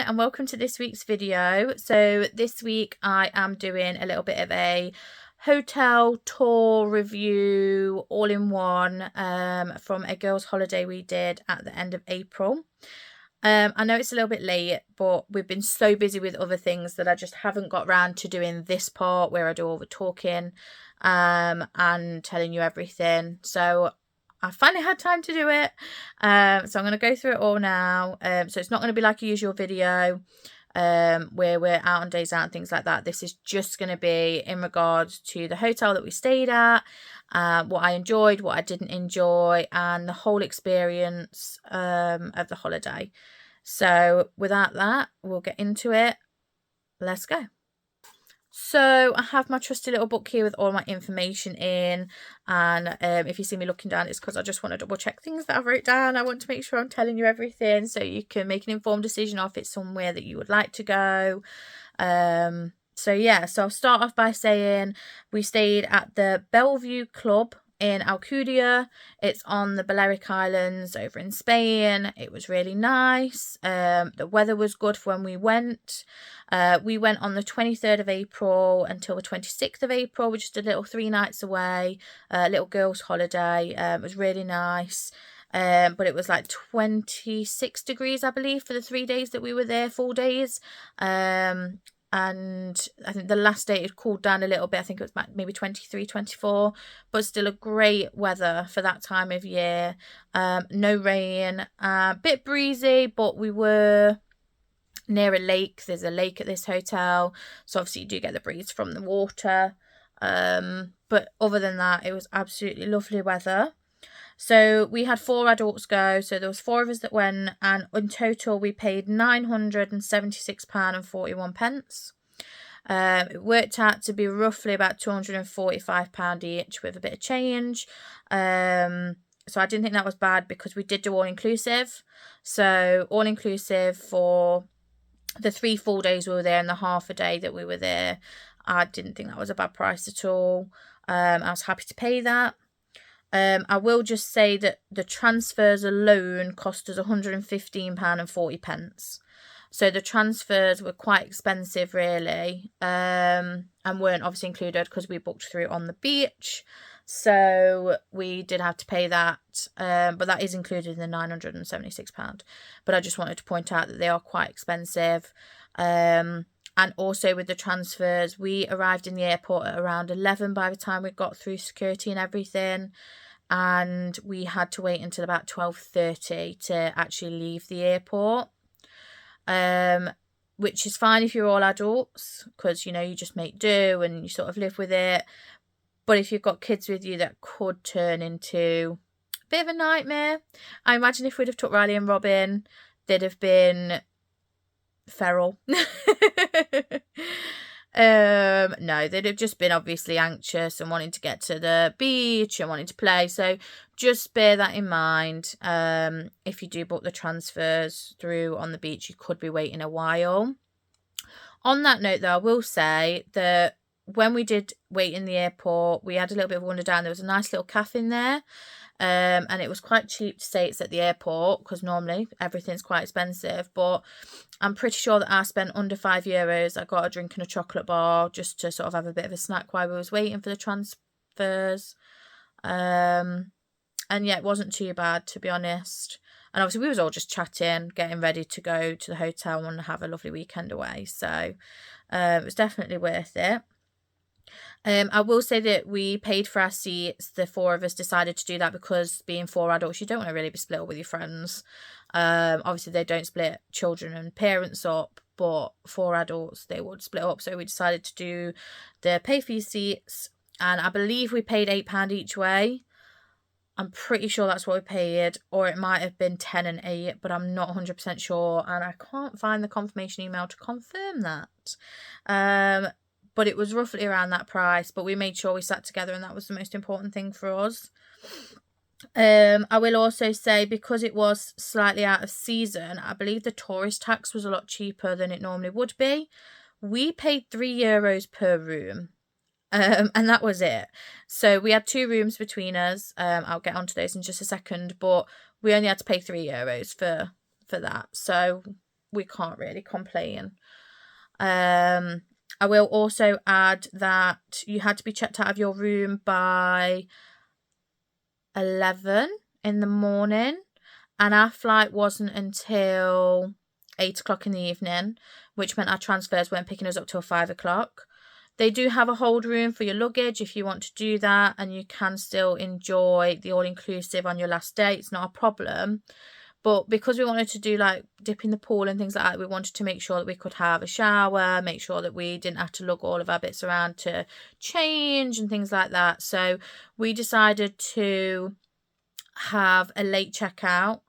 and welcome to this week's video. So this week I am doing a little bit of a hotel tour review all in one from a girls' holiday we did at the end of April. I know it's a little bit late, but we've been so busy with other things that I just haven't got around to doing this part where I do all the talking and telling you everything. So I finally had time to do it, so I'm going to go through it all now. So it's not going to be like a usual video where we're out on days out and things like that. This is just going to be in regards to the hotel that we stayed at, what I enjoyed, what I didn't enjoy, and the whole experience of the holiday. So without that, we'll get into it. Let's go. So I have my trusty little book here with all my information in, and if you see me looking down, it's because I just want to double check things that I've wrote down. I want to make sure I'm telling you everything so you can make an informed decision if it's somewhere that you would like to go. So I'll start off by saying we stayed at the Bellevue Club in Alcudia. It's on the Balearic Islands over in Spain. It was really nice. The weather was good for when we went. We went on the 23rd of April until the 26th of April. We just did a little 3 nights away, little girls' holiday. It was really nice. But it was like 26 degrees, I believe, for the 3 days that we were there, full days. And I think the last day it cooled down a little bit. I think it was maybe 23, 24, but still a great weather for that time of year. No rain, bit breezy, but we were near a lake. There's a lake at this hotel, so obviously you do get the breeze from the water. But other than that, it was absolutely lovely weather. So we had 4 adults go, so there was 4 of us that went, and in total we paid £976.41. It worked out to be roughly about £245 each with a bit of change. So I didn't think that was bad because we did do all-inclusive. So all-inclusive for the 3 full days we were there and the half a day that we were there. I didn't think that was a bad price at all. I was happy to pay that. I will just say that the transfers alone cost us £115.40. So the transfers were quite expensive, really, and weren't obviously included because we booked through on the beach. So we did have to pay that, but that is included in the £976. But I just wanted to point out that they are quite expensive. And also with the transfers, we arrived in the airport at around 11 by the time we got through security and everything. And we had to wait until about 12:30 to actually leave the airport. Which is fine if you're all adults, because, you know, you just make do and you sort of live with it. But if you've got kids with you, that could turn into a bit of a nightmare. I imagine if we'd have took Riley and Robin, they'd have been feral. No, they'd have just been obviously anxious and wanting to get to the beach and wanting to play. So just bear that in mind. If you do book the transfers through on the beach, you could be waiting a while. On that note, though, I will say that when we did wait in the airport, we had a little bit of a wander down. There was a nice little cafe in there. And it was quite cheap to say it's at the airport because normally everything's quite expensive, but I'm pretty sure that I spent under €5. I got a drink and a chocolate bar just to sort of have a bit of a snack while we was waiting for the transfers. And yeah, it wasn't too bad, to be honest. And obviously we was all just chatting, getting ready to go to the hotel and have a lovely weekend away. So it was definitely worth it. I will say that we paid for our seats. The 4 of us decided to do that because being 4 adults, you don't want to really be split up with your friends. Obviously they don't split children and parents up, but 4 adults, they would split up. So we decided to do the pay for your seats, and I believe we paid £8 each way. I'm pretty sure that's what we paid, or it might have been 10 and 8, but I'm not 100% sure, and I can't find the confirmation email to confirm that. But it was roughly around that price, but we made sure we sat together, and that was the most important thing for us. I will also say, because it was slightly out of season, I believe the tourist tax was a lot cheaper than it normally would be. We paid €3 per room. And that was it. So we had 2 rooms between us. I'll get onto those in just a second, but we only had to pay €3 for that. So we can't really complain. I will also add that you had to be checked out of your room by 11 in the morning, and our flight wasn't until 8 o'clock in the evening, which meant our transfers weren't picking us up till 5 o'clock. They do have a hold room for your luggage if you want to do that, and you can still enjoy the all-inclusive on your last day. It's not a problem. But because we wanted to do like dip in the pool and things like that, we wanted to make sure that we could have a shower, make sure that we didn't have to lug all of our bits around to change and things like that. So we decided to have a late checkout.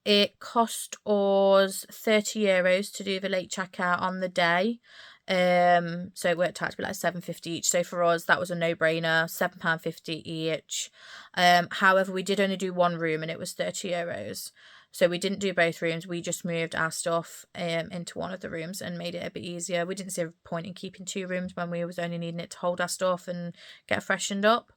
It cost us €30 to do the late checkout on the day. So it worked out to be like £7.50 each. So for us, that was a no-brainer, £7.50 each. However, we did only do one room and it was €30. So we didn't do both rooms. We just moved our stuff into one of the rooms and made it a bit easier. We didn't see a point in keeping two rooms when we was only needing it to hold our stuff and get freshened up.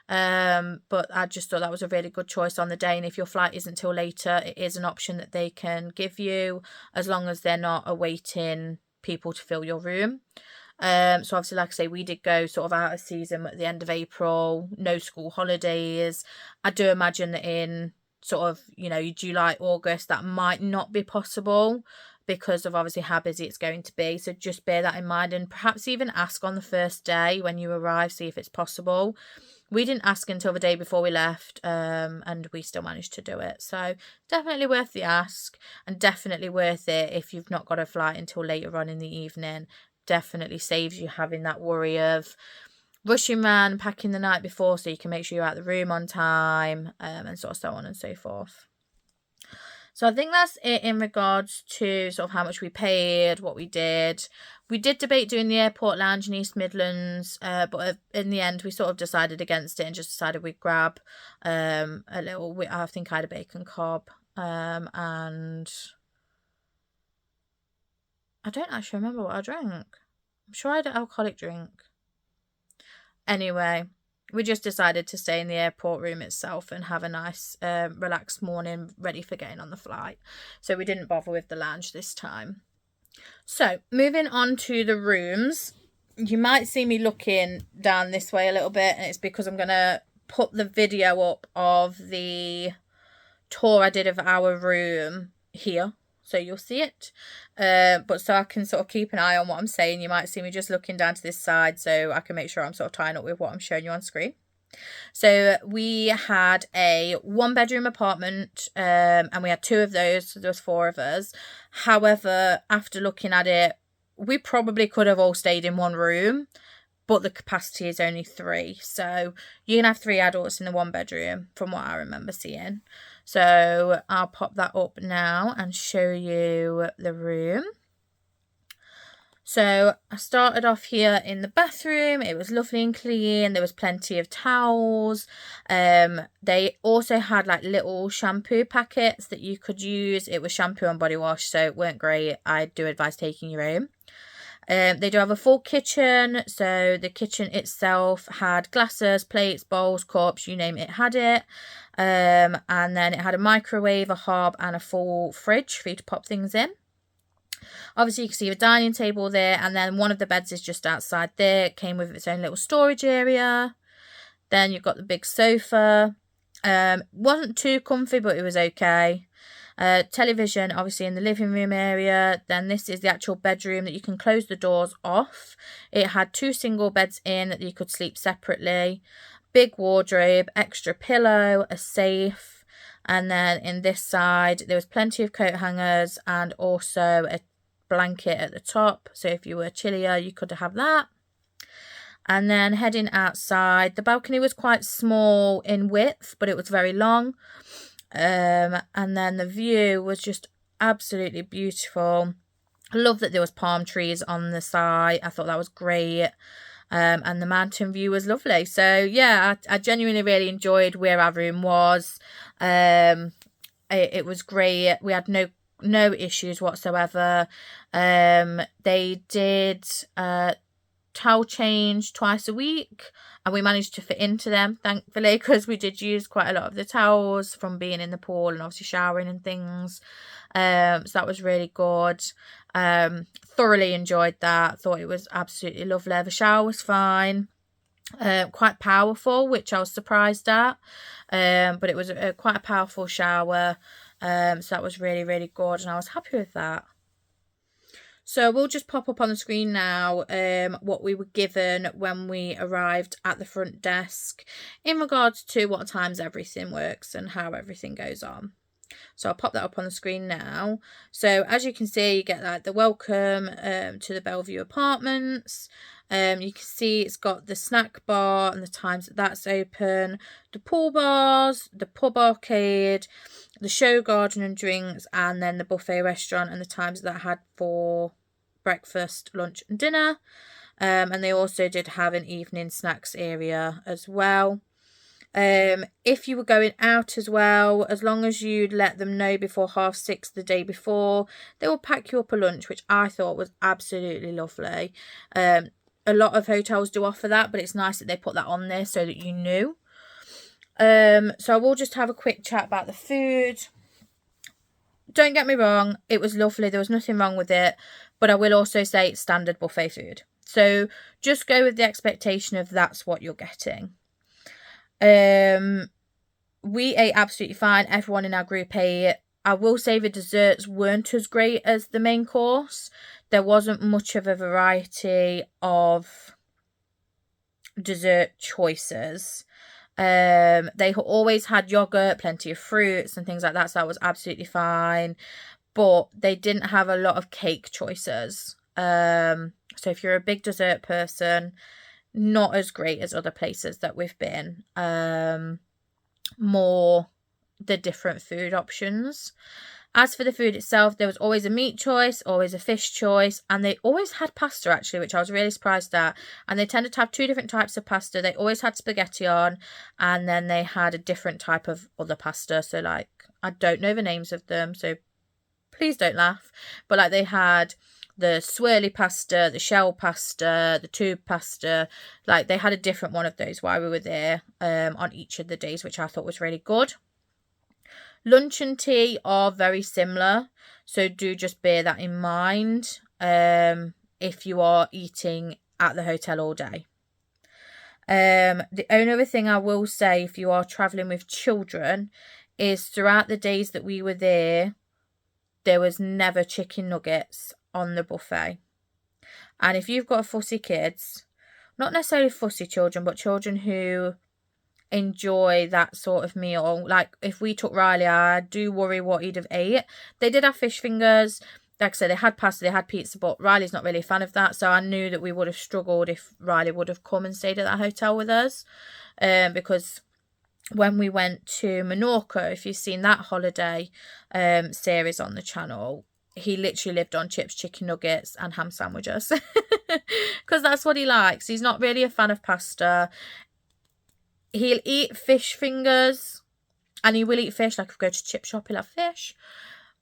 But I just thought that was a really good choice on the day. And if your flight isn't till later, it is an option that they can give you as long as they're not awaiting people to fill your room. So obviously, like I say, we did go sort of out of season at the end of April, no school holidays. I do imagine that in sort of, July, August, that might not be possible because of obviously how busy it's going to be. So just bear that in mind, and perhaps even ask on the first day when you arrive, see if it's possible. We didn't ask until the day before we left, and we still managed to do it. So definitely worth the ask, and definitely worth it if you've not got a flight until later on in the evening. Definitely saves you having that worry of rushing around, packing the night before so you can make sure you're out of the room on time, and sort of so on and so forth. So I think that's it in regards to sort of how much we paid, what we did. We did debate doing the airport lounge in East Midlands, but in the end we sort of decided against it and just decided we'd grab a little, I think I had a bacon cob, and I don't actually remember what I drank. I'm sure I had an alcoholic drink. Anyway, we just decided to stay in the airport room itself and have a nice relaxed morning ready for getting on the flight. So we didn't bother with the lounge this time. So moving on to the rooms, you might see me looking down this way a little bit, and it's because I'm going to put the video up of the tour I did of our room here. So you'll see it, but so I can sort of keep an eye on what I'm saying. You might see me just looking down to this side so I can make sure I'm sort of tying up with what I'm showing you on screen. So we had a 1-bedroom apartment, and we had 2 of those, so there was 4 of us. However, after looking at it, we probably could have all stayed in one room, but the capacity is only 3. So you can have 3 adults in the 1-bedroom from what I remember seeing. So I'll pop that up now and show you the room. So I started off here in the bathroom. It was lovely and clean. There was plenty of towels. They also had like little shampoo packets that you could use. It was shampoo and body wash, so it weren't great. I do advise taking your own. They do have a full kitchen, so the kitchen itself had glasses, plates, bowls, cups, you name it, had it. And then it had a microwave, a hob, and a full fridge for you to pop things in. Obviously, you can see a dining table there, and then one of the beds is just outside there. It came with its own little storage area. Then you've got the big sofa. Wasn't too comfy, but it was okay. Television obviously in the living room area. Then this is the actual bedroom that you can close the doors off. It had 2 single beds in that you could sleep separately. Big wardrobe, extra pillow, a safe, and then in this side there was plenty of coat hangers and also a blanket at the top, so if you were chillier you could have that. And then heading outside, the balcony was quite small in width, but it was very long. And then the view was just absolutely beautiful. I love that there was palm trees on the side. I thought that was great. And the mountain view was lovely. So yeah, I genuinely really enjoyed where our room was. It was great. We had no issues whatsoever. They did towel change twice a week. and we managed to fit into them, thankfully, because we did use quite a lot of the towels from being in the pool and obviously showering and things. So that was really good. Thoroughly enjoyed that. Thought it was absolutely lovely. The shower was fine. Quite powerful, which I was surprised at. But it was quite a powerful shower. So that was really, really good, and I was happy with that. So we'll just pop up on the screen now what we were given when we arrived at the front desk in regards to what times everything works and how everything goes on. So I'll pop that up on the screen now. So as you can see, you get like the welcome to the Bellevue apartments. You can see it's got the snack bar and the times that that's open, the pool bars, the pub arcade, the show garden and drinks, and then the buffet restaurant and the times that I had for breakfast, lunch and dinner. And they also did have an evening snacks area as well. If you were going out as well, as long as you'd let them know before 6:30 the day before, they will pack you up a lunch, which I thought was absolutely lovely. A lot of hotels do offer that, but it's nice that they put that on there so that you knew. So I will just have a quick chat about the food. Don't get me wrong, it was lovely. There was nothing wrong with it, but I will also say it's standard buffet food. So just go with the expectation of that's what you're getting. We ate absolutely fine. Everyone in our group ate. I will say the desserts weren't as great as the main course. There wasn't much of a variety of dessert choices. They always had yogurt, plenty of fruits and things like that, so that was absolutely fine. But they didn't have a lot of cake choices. So if you're a big dessert person, not as great as other places that we've been. More the different food options. As for the food itself, there was always a meat choice, always a fish choice, and they always had pasta actually, which I was really surprised at. And they tended to have 2 different types of pasta. They always had spaghetti on, and then they had a different type of other pasta. So like, I don't know the names of them, so please don't laugh. But like, they had the swirly pasta, the shell pasta, the tube pasta. Like, they had a different one of those while we were there on each of the days, which I thought was really good. Lunch and tea are very similar, so do just bear that in mind if you are eating at the hotel all day. The only other thing I will say, if you are travelling with children, is throughout the days that we were there was never chicken nuggets on the buffet. And if you've got fussy kids, not necessarily fussy children, but children who enjoy that sort of meal, like if we took Riley, I do worry what he'd have ate. They did have fish fingers, like I said, they had pasta, they had pizza, but Riley's not really a fan of that, so I knew that we would have struggled if Riley would have come and stayed at that hotel with us. Because when we went to Menorca, if you've seen that holiday series on the channel, he literally lived on chips, chicken nuggets and ham sandwiches because that's what he likes. He's not really a fan of pasta. He'll eat fish fingers and he will eat fish. Like if we go to chip shop, he'll have fish,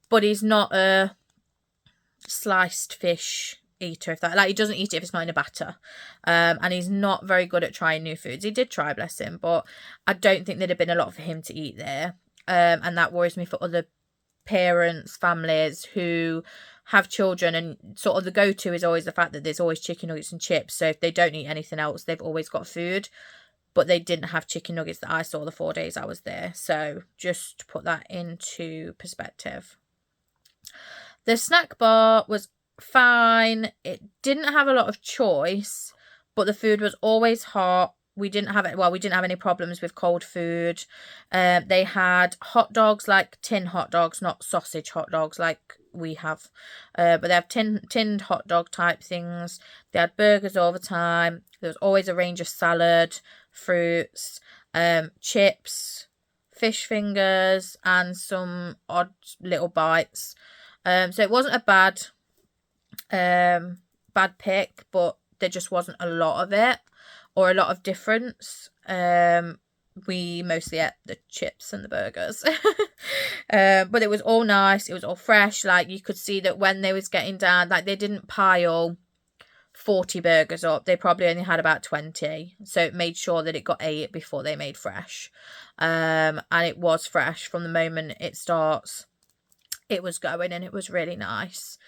but he's not a sliced fish eater. If that, like, he doesn't eat it if it's not in a batter. And he's not very good at trying new foods. He did try, bless him, but I don't think there'd have been a lot for him to eat there. And that worries me for other parents, families who have children, and sort of the go-to is always the fact that there's always chicken nuggets and chips. So if they don't eat anything else, they've always got food. But they didn't have chicken nuggets that I saw the 4 days I was there. So just to put that into perspective. The snack bar was fine. It didn't have a lot of choice, but the food was always hot. We didn't have any problems with cold food. They had hot dogs, like tin hot dogs, not sausage hot dogs like we have. But they have tinned hot dog type things. They had burgers all the time. There was always a range of salad, fruits, chips, fish fingers, and some odd little bites. So it wasn't a bad pick, but there just wasn't a lot of it or a lot of difference. We mostly ate the chips and the burgers. But it was all nice. It was all fresh. Like, you could see that when they was getting down, like, they didn't pile 40 burgers up. They probably only had about 20. So it made sure that it got 8 before they made fresh. And it was fresh from the moment it starts. It was going, and it was really nice.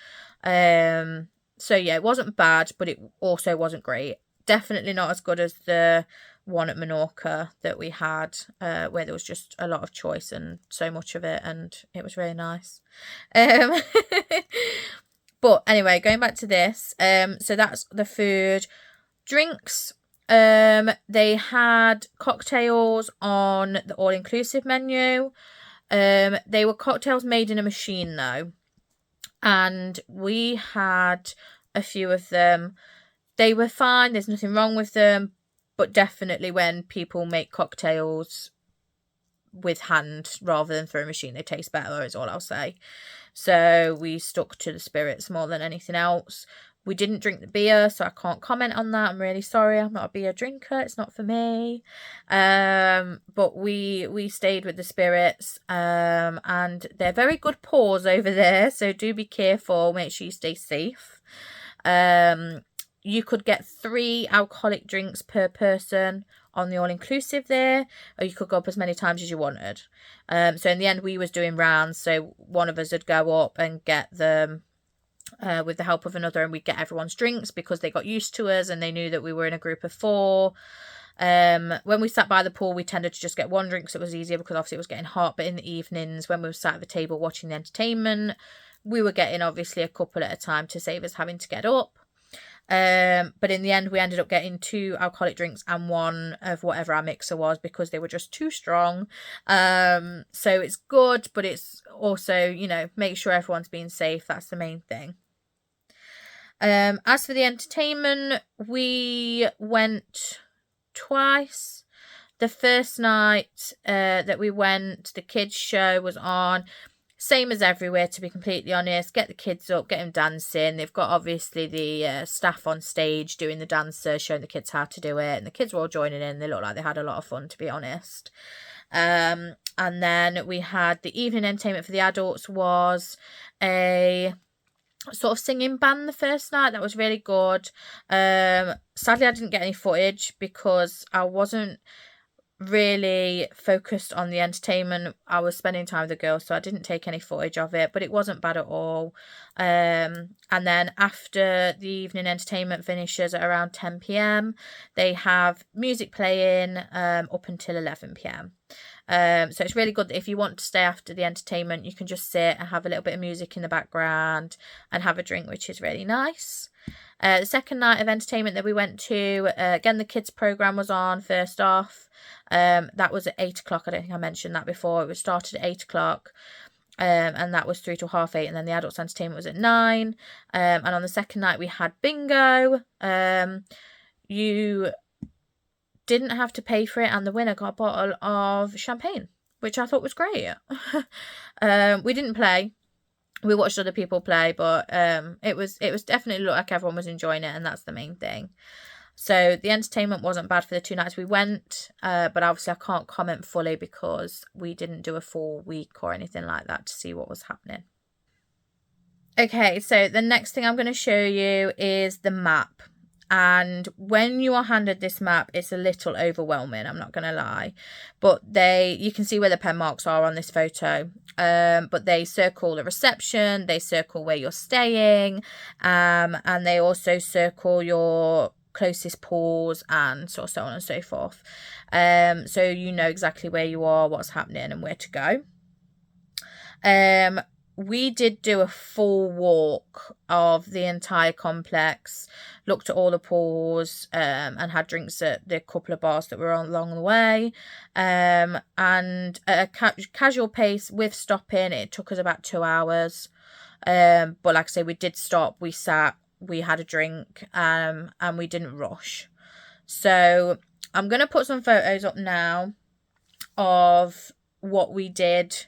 So yeah, it wasn't bad, but it also wasn't great. Definitely not as good as the one at Menorca that we had, where there was just a lot of choice and so much of it, and it was really nice. But anyway, going back to this, so that's the food. Drinks, they had cocktails on the all-inclusive menu. They were cocktails made in a machine though, and we had a few of them. They were fine, there's nothing wrong with them, but definitely when people make cocktails with hand rather than through a machine, they taste better, is all I'll say. So we stuck to the spirits more than anything else. We didn't drink the beer, so I can't comment on that. I'm really sorry. I'm not a beer drinker. It's not for me. But we stayed with the spirits. And they're very good pours over there, so do be careful. Make sure you stay safe. You could get 3 alcoholic drinks per person on the all-inclusive there, or you could go up as many times as you wanted. So in the end, we was doing rounds, so one of us would go up and get them with the help of another, and we'd get everyone's drinks because they got used to us and they knew that we were in a group of 4. When we sat by the pool, we tended to just get 1 drink, so it was easier because obviously it was getting hot. But in the evenings, when we were sat at the table watching the entertainment, we were getting obviously a couple at a time to save us having to get up. But in the end, we ended up getting 2 alcoholic drinks and 1 of whatever our mixer was because they were just too strong. So it's good, but it's also, you know, make sure everyone's being safe. That's the main thing. As for the entertainment, we went twice. The first night that we went, the kids' show was on. Same as everywhere, to be completely honest. Get the kids up, get them dancing. They've got obviously the staff on stage doing the dancer, showing the kids how to do it. And the kids were all joining in. They looked like they had a lot of fun, to be honest. And then we had the evening entertainment for the adults was a sort of singing band the first night. That was really good. Sadly, I didn't get any footage because I wasn't really focused on the entertainment. I was spending time with the girls, so I didn't take any footage of it, but it wasn't bad at all. And then after the evening entertainment finishes at around 10 p.m, they have music playing up until 11 p.m. So it's really good that if you want to stay after the entertainment, you can just sit and have a little bit of music in the background and have a drink, which is really nice. The second night of entertainment that we went to, again, the kids program was on first off. That was at 8 o'clock. I don't think I mentioned that before. It was started at 8 o'clock. And that was 3 till 8:30, and then the adults entertainment was at 9. And on the second night we had bingo. You didn't have to pay for it, and the winner got a bottle of champagne, which I thought was great. We didn't play. We watched other people play, but it was definitely looked like everyone was enjoying it, and that's the main thing. So the entertainment wasn't bad for the 2 nights we went, but obviously I can't comment fully because we didn't do a full week or anything like that to see what was happening. Okay, so the next thing I'm going to show you is the map. And when you are handed this map, it's a little overwhelming, I'm not going to lie. But you can see where the pen marks are on this photo. But they circle the reception, they circle where you're staying, and they also circle your closest pools and so on and so forth. So you know exactly where you are, what's happening, and where to go. We did do a full walk of the entire complex, looked at all the pools, and had drinks at the couple of bars that were along the way. And at a casual pace with stopping, it took us about 2 hours. But like I say, we did stop, we sat, we had a drink, and we didn't rush. So I'm going to put some photos up now of what we did,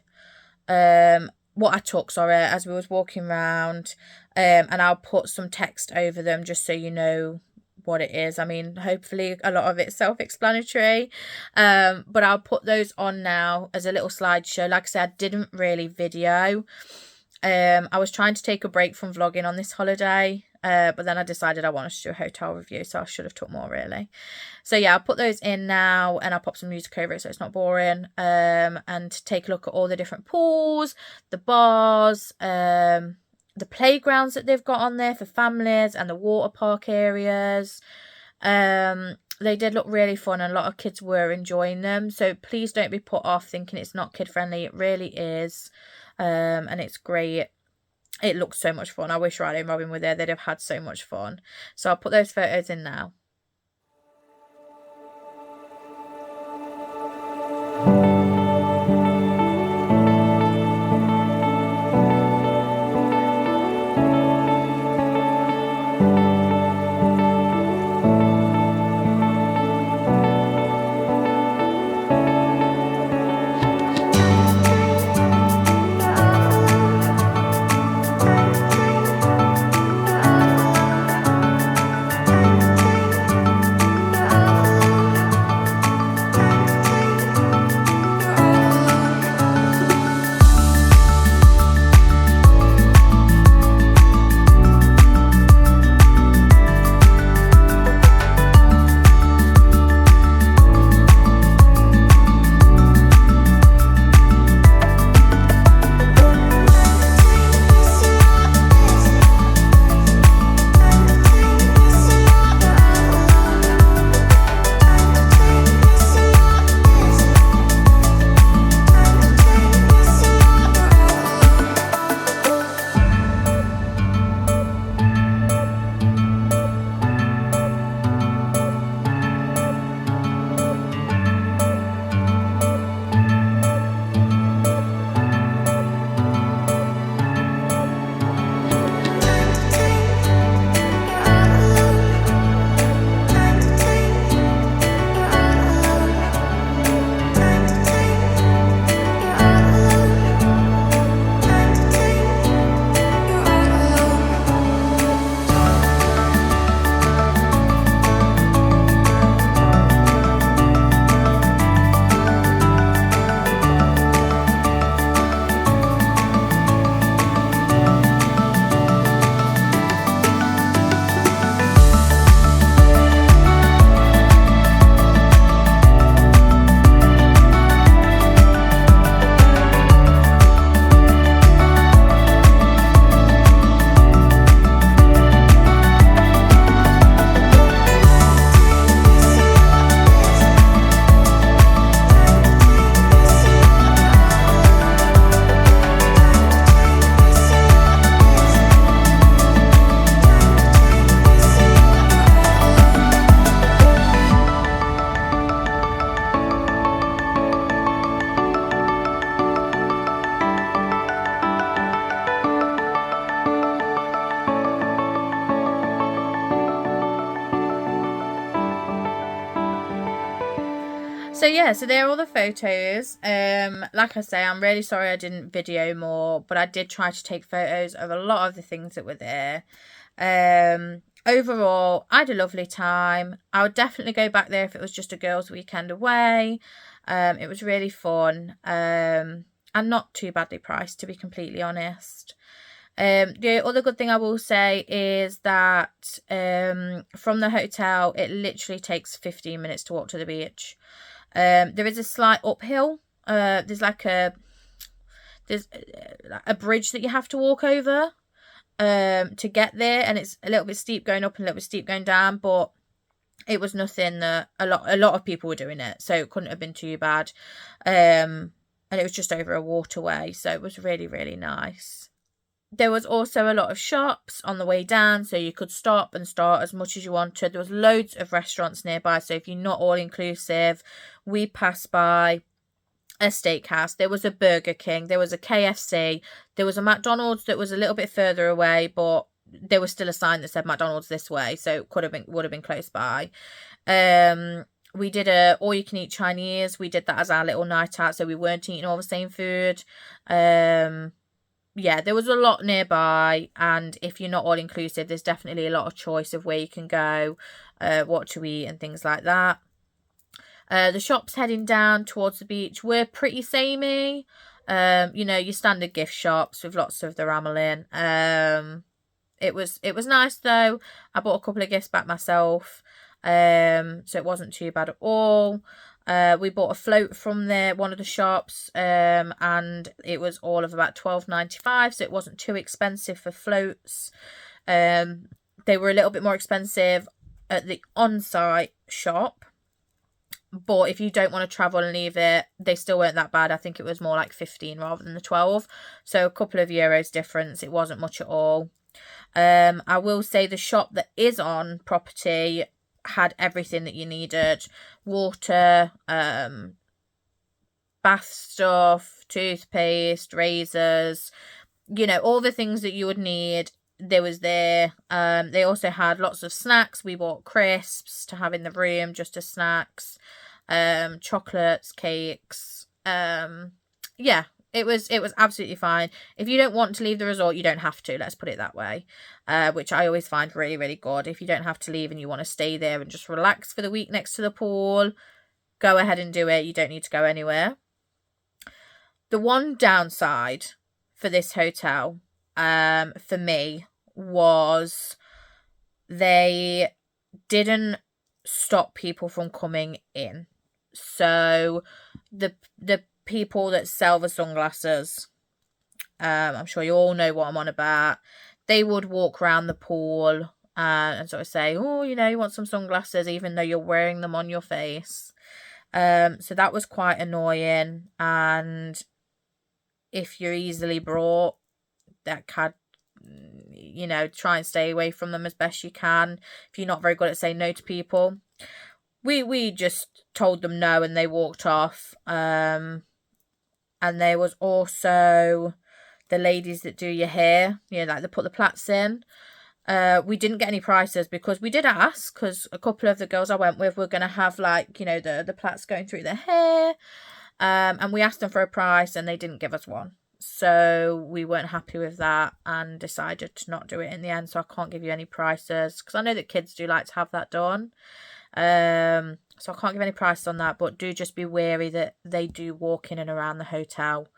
what I took, as we was walking around, and I'll put some text over them just so you know what it is. I mean, hopefully a lot of it's self-explanatory, but I'll put those on now as a little slideshow. Like I said, I didn't really video, I was trying to take a break from vlogging on this holiday, but then I decided I wanted to do a hotel review, so I should have took more really. So yeah, I'll put those in now, and I'll pop some music over it so it's not boring. And take a look at all the different pools, the bars, the playgrounds that they've got on there for families, and the water park areas. They did look really fun, and a lot of kids were enjoying them. So please don't be put off thinking it's not kid friendly. It really is. And it's great. It looks so much fun. I wish Riley and Robin were there. They'd have had so much fun. So I'll put those photos in now. So yeah, so there are all the photos. Like I say, I'm really sorry I didn't video more, but I did try to take photos of a lot of the things that were there. Overall, I had a lovely time. I would definitely go back there if it was just a girls' weekend away. It was really fun, and not too badly priced, to be completely honest. The other good thing I will say is that from the hotel, it literally takes 15 minutes to walk to the beach. There is a slight uphill. There's a bridge that you have to walk over to get there, and it's a little bit steep going up and a little bit steep going down, but it was nothing that a lot of people were doing it, so it couldn't have been too bad. And it was just over a waterway, so it was really, really nice. There was also a lot of shops on the way down, so you could stop and start as much as you wanted. There was loads of restaurants nearby, so if you're not all-inclusive, we passed by a steakhouse, there was a Burger King, there was a KFC, there was a McDonald's that was a little bit further away, but there was still a sign that said McDonald's this way, so would have been close by. We did a all-you-can-eat Chinese. We did that as our little night out, so we weren't eating all the same food. Yeah, there was a lot nearby, and if you're not all-inclusive, there's definitely a lot of choice of where you can go, what to eat and things like that. The shops heading down towards the beach were pretty samey. You know, your standard gift shops with lots of the ramel in. It was nice though. I bought a couple of gifts back myself. So it wasn't too bad at all. We bought a float from one of the shops, and it was all of about £12.95, so it wasn't too expensive for floats. They were a little bit more expensive at the on-site shop, but if you don't want to travel and leave it, they still weren't that bad. I think it was more like 15 rather than the 12, so a couple of euros difference. It wasn't much at all. I will say the shop that is on property had everything that you needed: water, bath stuff, toothpaste, razors, you know, all the things that you would need. There was there. They also had lots of snacks. We bought crisps to have in the room just as snacks, chocolates, cakes. Yeah, it was absolutely fine. If you don't want to leave the resort, you don't have to, let's put it that way, which I always find really, really good. If you don't have to leave and you want to stay there and just relax for the week next to the pool, go ahead and do it. You don't need to go anywhere. The one downside for this hotel, for me, was they didn't stop people from coming in. So the people that sell the sunglasses, I'm sure you all know what I'm on about, they would walk around the pool and sort of say, oh, you know, you want some sunglasses, even though you're wearing them on your face. So that was quite annoying. And if you're easily brought, that can, you know, try and stay away from them as best you can if you're not very good at saying no to people. We just told them no and they walked off. And there was also the ladies that do your hair, you know, like they put the plaits in. We didn't get any prices because we did ask, because a couple of the girls I went with were going to have, like, you know, the plaits going through their hair. And we asked them for a price and they didn't give us one. So we weren't happy with that and decided to not do it in the end. So I can't give you any prices because I know that kids do like to have that done. So I can't give any prices on that, but do just be wary that they do walk in and around the hotel,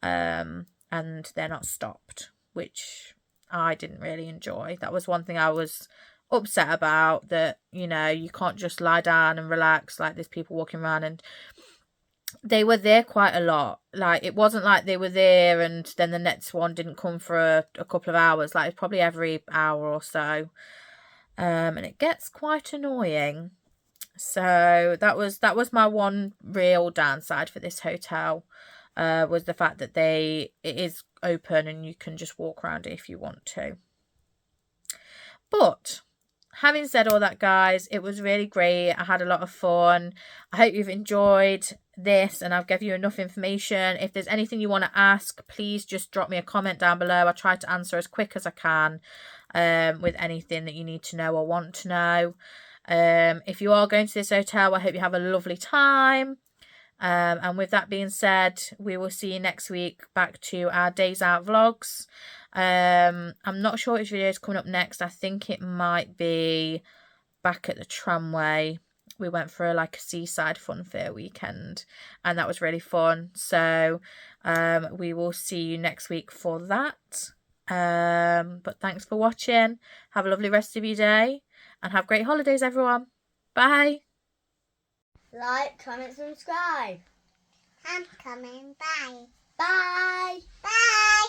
and they're not stopped, which I didn't really enjoy. That was one thing I was upset about, that, you know, you can't just lie down and relax. Like, there's people walking around, and they were there quite a lot. Like, it wasn't like they were there and then the next one didn't come for a couple of hours. Like, it's probably every hour or so. And it gets quite annoying. So that was my one real downside for this hotel, was the fact that it is open and you can just walk around it if you want to. But having said all that, guys, it was really great. I had a lot of fun. I hope you've enjoyed this and I've given you enough information. If there's anything you want to ask, please just drop me a comment down below. I try to answer as quick as I can, with anything that you need to know or want to know. If you are going to this hotel, I hope you have a lovely time. And with that being said, we will see you next week back to our days out vlogs. I'm not sure which video is coming up next. I think it might be back at the tramway. We went for a seaside fun fair weekend and that was really fun. So we will see you next week for that. But thanks for watching. Have a lovely rest of your day and have great holidays, everyone. Bye. Like, comment, subscribe. I'm coming. Bye. Bye. Bye.